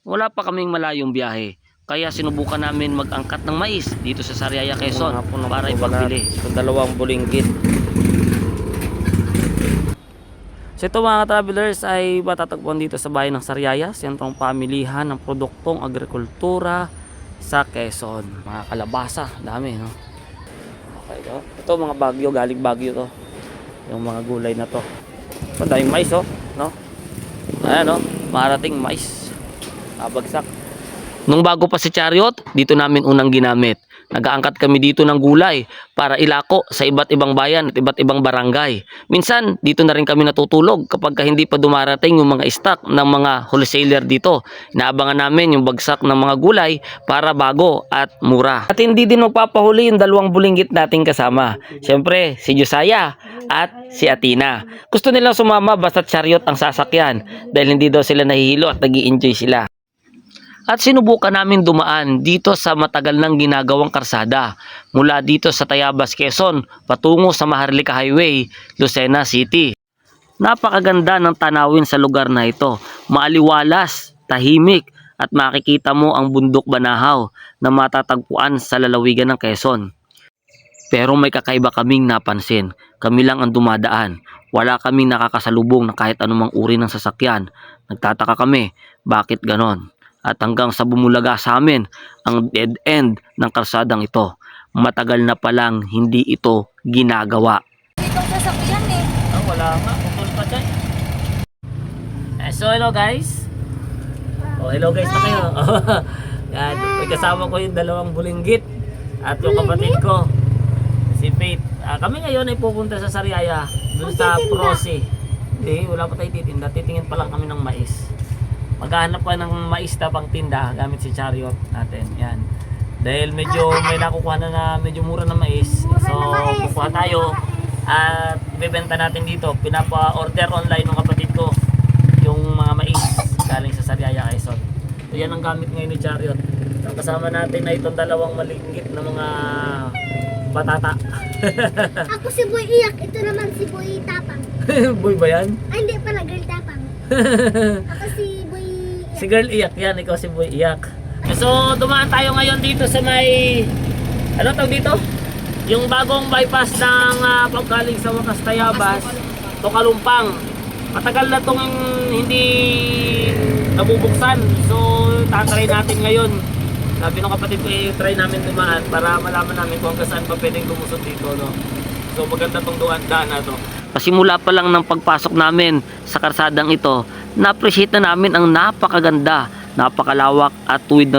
Wala pa kaming malayong biyahe, kaya sinubukan namin mag-angkat ng mais dito sa Sariaya, Quezon para ipagbili. Sa dalawang bulinggit. So ito mga travelers ay matatagpuan dito sa bayan ng Sariaya, sentrong pamilihan ng produktong agrikultura sa Quezon. Mga kalabasa, dami no. Okay, ito mga Bagyo, galing Bagyo to. Yung mga gulay na to. Ito daming mais oh, no. Ayan oh, marating mais. Babagsak. Nung bago pa si Chariot, dito namin unang ginamit. Nag-aangkat kami dito ng gulay para ilako sa iba't ibang bayan at iba't ibang barangay. Minsan, dito na rin kami natutulog kapag hindi pa dumarating yung mga stock ng mga wholesaler dito. Inaabangan namin yung bagsak ng mga gulay para bago at mura. At hindi din magpapahuli yung dalawang bulinggit nating kasama. Siyempre, si Josiah at si Athena. Gusto nilang sumama basta Chariot ang sasakyan dahil hindi daw sila nahihilo at nag-i-enjoy sila. At sinubukan namin dumaan dito sa matagal nang ginagawang karsada mula dito sa Tayabas, Quezon patungo sa Maharlika Highway, Lucena City. Napakaganda ng tanawin sa lugar na ito, maaliwalas, tahimik at makikita mo ang bundok Banahaw na matatagpuan sa lalawigan ng Quezon. Pero may kakaiba kaming napansin, kami lang ang dumadaan, wala kaming nakakasalubong na kahit anumang uri ng sasakyan. Nagtataka kami, bakit ganon? At hanggang sa bumulaga sa amin ang dead end ng kalsadang ito. Matagal na palang hindi ito ginagawa. Itong sasakyan eh. Wala nga, putol pa dyan. So hello guys. Hello guys na kayo. Yan, may kasama ko yung dalawang bulinggit at yung kapatid ko, si Faith. Kami ngayon ay pupunta sa Sariaya, dun sa Prosi. Hindi, wala pa tayo titinda. Titingin pa lang kami ng mais. Maghahanap pa ng mais na pang tinda gamit si Chariot natin. Yan. Dahil medyo may nakukuha na medyo mura na mais. So, kukuha tayo at bibenta natin dito. Pinapa-order online ng kapatid ko yung mga mais galing sa Sariaya, Quezon. So, yan ang gamit ngayon ni Chariot. Ang kasama natin ay itong dalawang maliliit na mga patata. Ako si Boy Iyak, ito naman si Boy Tapang. Boy ba yan? Ay, hindi pala, Girl Tapang. Ako si Boy Iyak. Si Girl Iyak yan, ikaw si Boy Iyak. So dumaan tayo ngayon dito sa may, ano tawag dito? Yung bagong bypass ng paggaling sa Wakas Tayabas to Kalumpang. Matagal na tong hindi nabubuksan. So tatry natin ngayon. Sabi ng kapatid ko, try namin dumaan para malaman namin kung hanggang saan pa pwedeng lumusot dito, no? So maganda tong daan na to. Pasimula pa lang ng pagpasok namin sa karsadang ito, na-appreciate na namin ang napakaganda, napakalawak at tuwid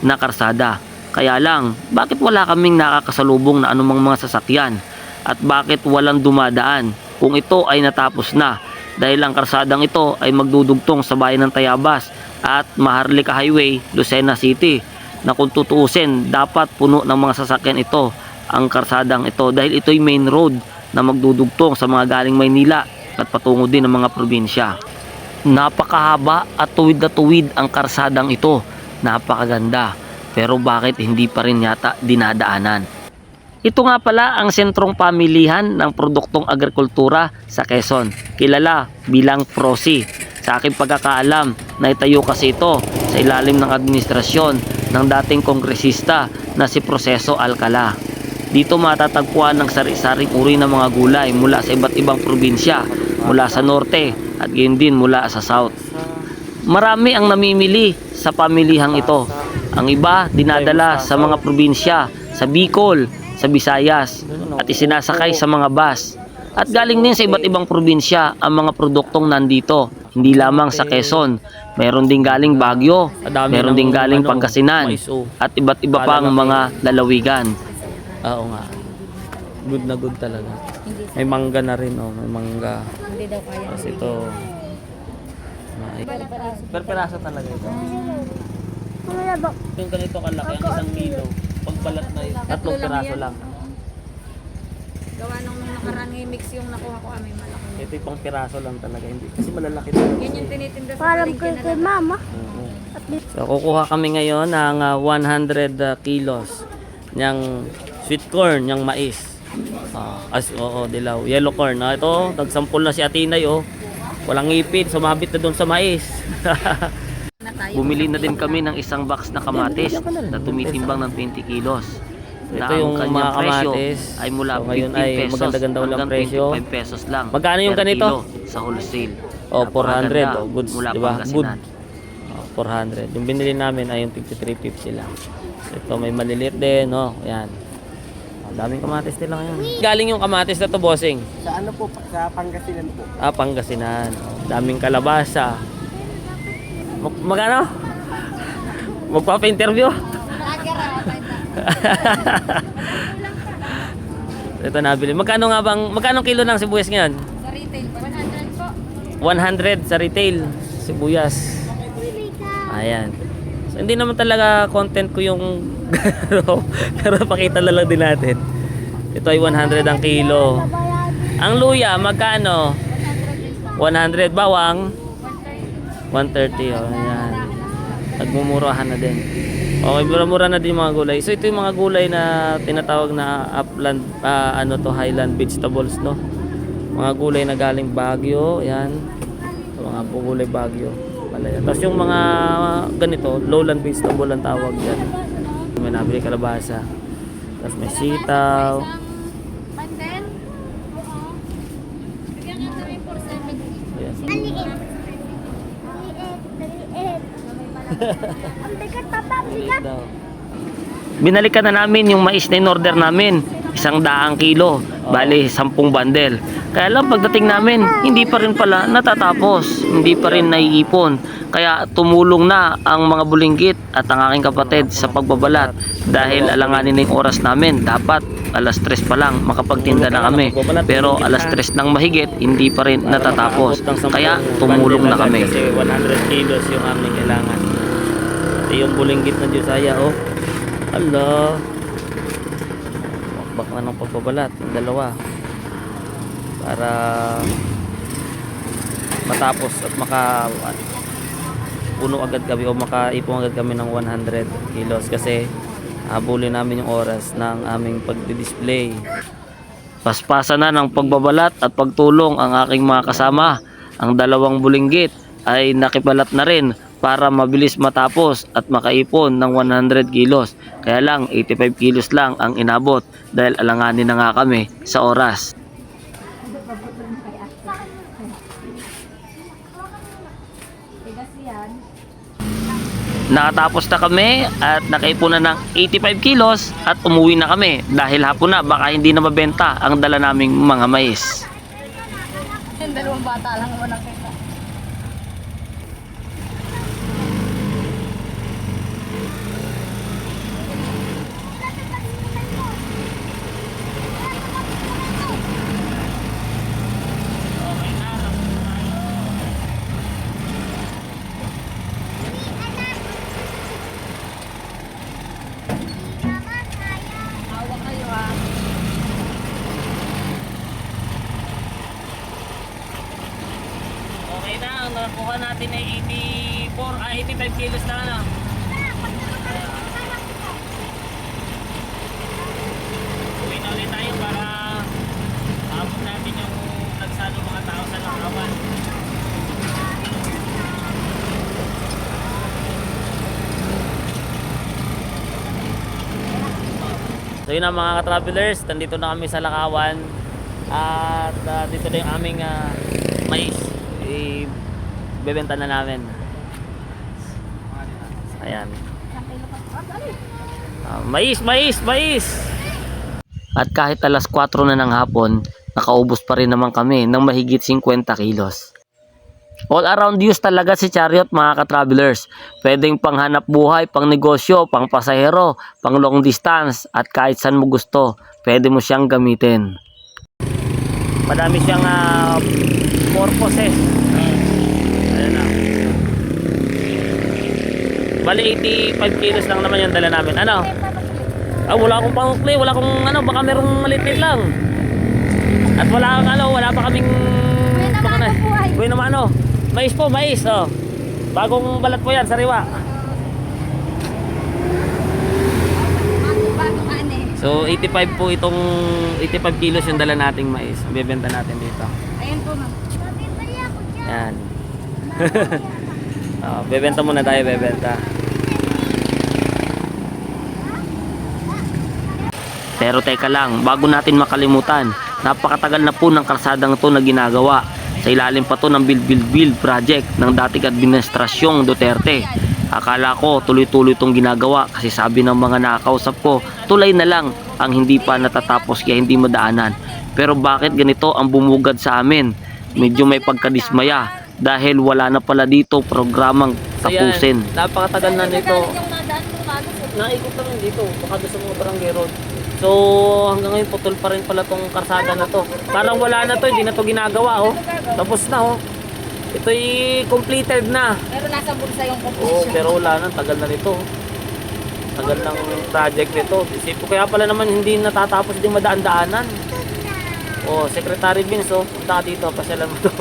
na karsada. Kaya lang, bakit wala kaming nakakasalubong na anumang mga sasakyan? At bakit walang dumadaan kung ito ay natapos na? Dahil ang karsadang ito ay magdudugtong sa bayan ng Tayabas at Maharlika Highway, Lucena City, na kung tutuusin, dapat puno ng mga sasakyan ito ang karsadang ito dahil ito'y main road na magdudugtong sa mga galing Maynila at patungo din ng mga probinsya. Napakahaba at tuwid na tuwid ang karsadang ito. Napakaganda. Pero bakit hindi pa rin yata dinadaanan? Ito nga pala ang sentrong pamilihan ng produktong agrikultura sa Quezon. Kilala bilang Prosi. Sa aking pagkakaalam, naitayo kasi ito sa ilalim ng administrasyon ng dating kongresista na si Proceso Alcala. Dito matatagpuan ng sari-saring uri ng mga gulay mula sa iba't ibang probinsya, mula sa norte at gayon din mula sa south. Marami ang namimili sa pamilihang ito. Ang iba dinadala sa mga probinsya, sa Bicol, sa Visayas at isinasakay sa mga bus. At galing din sa iba't ibang probinsya ang mga produktong nandito. Hindi lamang sa Quezon, meron din galing Baguio, meron din galing Pangasinan at iba't iba pang mga lalawigan. Oo nga. Good na good talaga. May mangga na rin, oh. May mangga. Hindi daw kaya. Tapos ito. Per peraso talaga ito. Yung ganito kalaki, ang 1 kilo. Pagbalat na yun, 3 peraso lang. Gawa nung nakaraan mix yung nakuha ko may malaki. Ito yung pang peraso lang talaga. Hindi, kasi malalaki talaga. Yan yung tinitinda sa paligid na mama. So kukuha kami ngayon ng 100 kilos ng sweet corn, ng mais. Dilaw. Yellow corn. Ito, nagsampol na si Atinay, oh. Walang ngipin, sumabit na doon sa mais. Na tayo Bumili na din kami ng isang box na kamatis na tumitimbang ng 20 kilos. Na Ito yung ang kanyang mga presyo kamatis. ay mula So, ngayon 15 ay pesos maganda-ganda walang hanggang presyo. 25 pesos lang. Magkano yung per ganito? kilo sa wholesale. Oh, 400. Napakaganda Oh, goods, mula di ba? Good. Pangasinan. Oh, 400. Yung binili namin ay yung 53.50 lang. Ito may maliliit din, no? Ayan. Oh, daming kamatis nila ngayon. Galing yung kamatis na to, bossing. Sa ano po? Sa Pangasinan po. Ah, Pangasinan. Oh, daming kalabasa. Magkano? Magpapa-interview? Ito nabili. Magkano kilo ng sibuyas ngayon? Sa retail, 100 po. 100 sa retail sibuyas. Ayan. So, hindi naman talaga content ko yung pero pakita na lang din natin. Ito ay 100 ang kilo. Ang luya, magkano? 100. Bawang? 130. Oh, ayan. Nagmumurahan na din. Okay, mura-mura na din yung mga gulay. So ito yung mga gulay na tinatawag na upland, highland vegetables, no? Mga gulay na galing Baguio, ayan. Mga gulay Baguio. Malaya. Tapos yung mga ganito, lowland vegetable ang tawag yan. May nabili kalabasa. Tapos may sitaw. Pandan? Bigyan ka namin for 70. Ayan. Ang bigat papa, ang bigat. Daw. Binalikan na namin yung mais na in-order namin. 100 kilo. Bali, 10 bundle. Kaya lang pagdating namin, hindi pa rin pala natatapos. Hindi pa rin naiipon. Kaya tumulong na ang mga bulinggit at ang aking kapatid sa pagbabalat. Dahil alanganin na yung oras namin. Dapat alas 3 pa lang makapagtinda na kami. Pero alas 3 nang mahigit, hindi pa rin natatapos. Kaya tumulong na kami. Kasi 100 kilos yung aming kailangan. Ito yung bulinggit ng Diosaya, oh. Hello. Bakbak na ng pagbabalat, yung dalawa. Para matapos at puno agad kami o makaipon agad kami ng 100 kilos kasi habulin namin yung oras ng aming pagdi-display. Paspasan na ng pagbabalat at pagtulong ang aking mga kasama. Ang dalawang bulinggit ay nakibalat na rin para mabilis matapos at makaipon ng 100 kilos. Kaya lang 85 kilos lang ang inabot dahil alanganin na nga kami sa oras. Nakatapos na kami at nakaipon na ng 85 kilos at umuwi na kami dahil hapon na baka hindi na mabenta ang dala naming mga mais. Yung dalawang bata lang naman nakita. Hawak kayo ha. Okay na, ang nakuha natin ay 85 kilos na ano. Uwi na ulit tayo para maabot natin yung nagsalo mga tao sa Lakawan. So yun na mga ka-travelers, nandito na kami sa Lakawan at dito na yung aming mais. Ibebenta na namin. Ayan. Mais! At kahit alas 4 na ng hapon, nakaubos pa rin naman kami ng mahigit 50 kilos. All around use talaga si Chariot mga ka-travelers. Pwedeng panghanap buhay, pang negosyo, pang pasahero, pang long distance at kahit saan mo gusto, pwede mo siyang gamitin. Madami siyang purposes. Ayan na. Bali 85 kilos lang naman yung dala namin. Ano? Wala akong pangukli, wala akong baka merong maliit lang. At wala pa kaming buhay naman ano. Mais po, mais oh. Bagong balat po yan, sariwa. Bagong ane. So 85 po itong 85 kilos yung dala nating mais. Bebenta natin dito. Ayun po ma'am. Yan. Bebenta muna tayo, bebenta. Pero teka lang, bago natin makalimutan, napakatagal na po ng kalsadang ito na ginagawa. Sa ilalim pa to ng Build project ng dating administrasyong Duterte. Akala ko tuloy-tuloy itong ginagawa kasi sabi ng mga nakakausap ko, tulay na lang ang hindi pa natatapos kaya hindi madaanan. Pero bakit ganito ang bumugad sa amin? Medyo may pagkadismaya dahil wala na pala dito programang tapusin. So yan, napakatagal na nito. Yung nadaan ko kagad. Naikot naman dito, baka doon sa mga barangay road. So hanggang ngayon putol pa rin pala tong karsada na to. Parang wala na to, hindi na to ginagawa oh. Tapos na oh. Ito'y completed na. Pero nasa bulsa yung Oo, composition. pero wala na, tagal na nito. Tagal ng project nito. Isip ko kaya pala naman hindi natatapos din madaan-daanan. Oh, Secretary Vince, oh, punta ka dito, pasyalan mo to.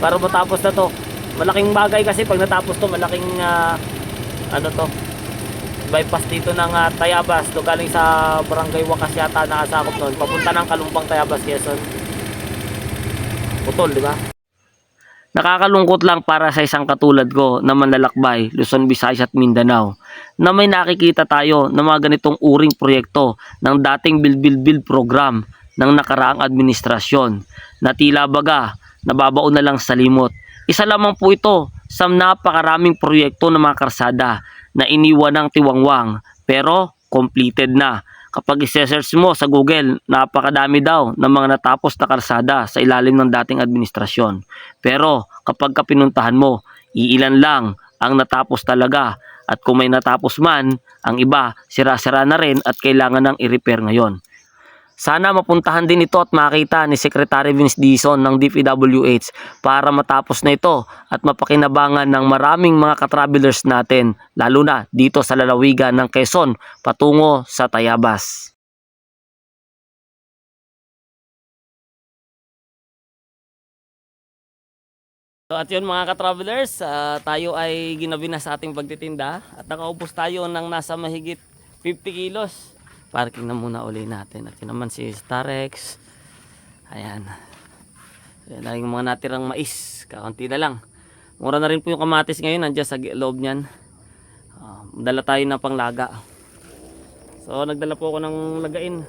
Para matapos na to. Malaking bagay kasi pag natapos to, malaking ano to, bypass dito ng Tayabas. To galing sa Barangay Wakas yata nakasakop noon. Papunta ng Kalumpang Tayabas, Quezon. Putol, di ba? Nakakalungkot lang para sa isang katulad ko na manlalakbay, Luzon, Visayas at Mindanao na may nakikita tayo ng mga ganitong uring proyekto ng dating Build program ng nakaraang administrasyon na tila baga nababaon na lang sa limot. Isa lamang po ito sa napakaraming proyekto ng mga karsada na iniwan ng tiwangwang pero completed na. Kapag i-search mo sa Google, napakadami daw ng mga natapos na karsada sa ilalim ng dating administrasyon. Pero kapag pinuntahan mo, iilan lang ang natapos talaga. At kung may natapos man, ang iba sira-sira na rin at kailangan nang i-repair ngayon. Sana mapuntahan din ito at makita ni Secretary Vince Dizon ng DPWH para matapos na ito at mapakinabangan ng maraming mga katravelers natin, lalo na dito sa lalawigan ng Quezon patungo sa Tayabas. So at yun mga ka-travelers, tayo ay ginabi na sa ating pagtitinda at nakaubos tayo ng nasa mahigit 50 kilos. Parking na muna uli natin. At yun naman si Starex. Ayan. Ayan na yung mga natirang mais. Kaunti na lang. Mura na rin po yung kamatis ngayon. Nandiyan sa loob niyan. Dala tayo ng panglaga. So nagdala po ako ng lagain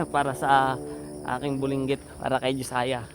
para sa aking bulinggit. Para kay Josiah.